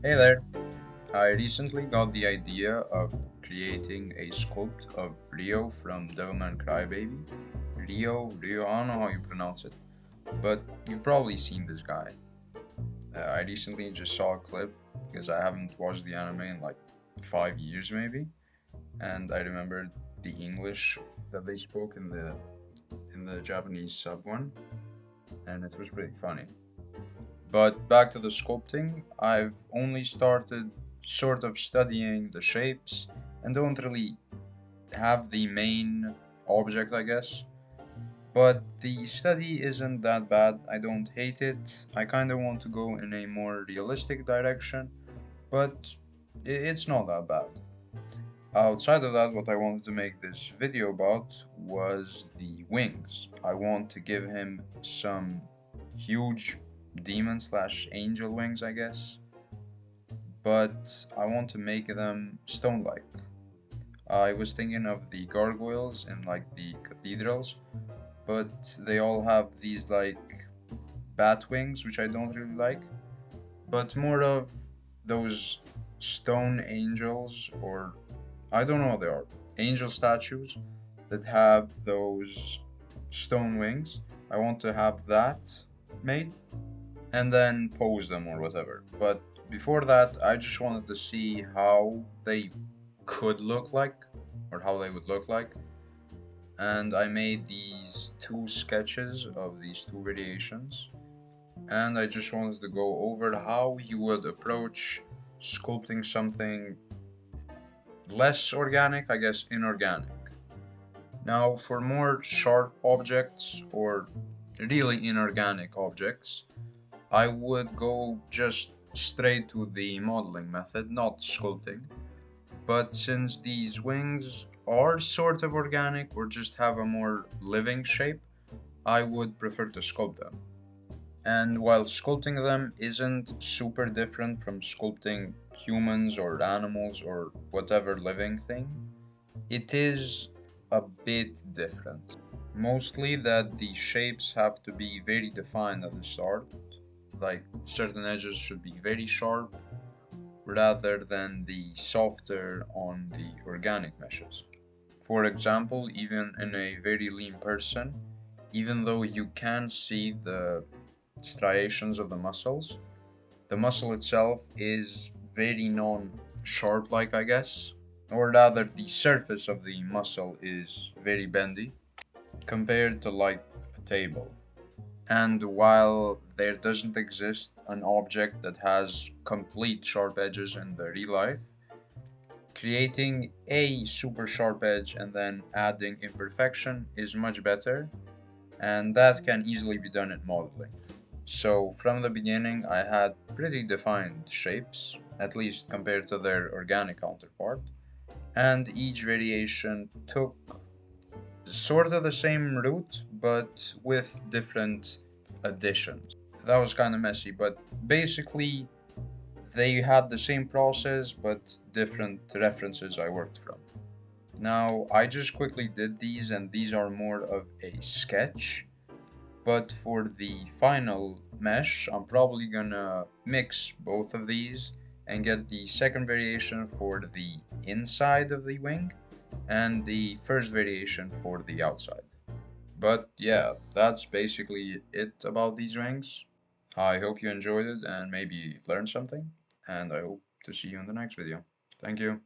Hey there! I recently got the idea of creating a sculpt of Rio from Devilmancrybaby. Rio, I don't know how you pronounce it, but you've probably seen this guy. I recently just saw a clip because I haven't watched the anime in like 5 years maybe, and I remembered the English that they spoke in the Japanese sub one, and it was pretty funny. But back to the sculpting, I've only started sort of studying the shapes and don't really have the main object, I guess. But the study isn't that bad. I don't hate it. I kind of want to go in a more realistic direction, but it's not that bad. Outside of that, what I wanted to make this video about was the wings. I want to give him some huge demon slash angel wings, I guess, but I want to make them stone-like. I was thinking of the gargoyles in like the cathedrals, but they all have these like bat wings, which I don't really like, but more of those stone angels, or I don't know what they are, angel statues that have those stone wings. I want to have that made and then pose them or whatever. But before that, I just wanted to see how they could look like or how they would look like. And I made these two sketches of these two variations. And I just wanted to go over how you would approach sculpting something less organic, I guess inorganic. Now, for more sharp objects or really inorganic objects, I would go just straight to the modeling method, not sculpting. But since these wings are sort of organic or just have a more living shape, I would prefer to sculpt them. And while sculpting them isn't super different from sculpting humans or animals or whatever living thing, it is a bit different. Mostly that the shapes have to be very defined at the start, like certain edges should be very sharp rather than the softer on the organic meshes. For example, even in a very lean person, even though you can see the striations of the muscle itself is very non-sharp like, I guess, or rather the surface of the muscle is very bendy compared to like a table. And while there doesn't exist an object that has complete sharp edges in the real life, creating a super sharp edge and then adding imperfection is much better, and that can easily be done in modeling. So from the beginning I had pretty defined shapes, at least compared to their organic counterpart, and each variation took sort of the same route but with different additions. That was kind of messy, but basically they had the same process but different references I worked from. Now I just quickly did these, and these are more of a sketch, but for the final mesh I'm probably gonna mix both of these and get the second variation for the inside of the wing and the first variation for the outside. But yeah, that's basically it about these wings. I hope you enjoyed it and maybe learned something, and I hope to see you in the next video. Thank you.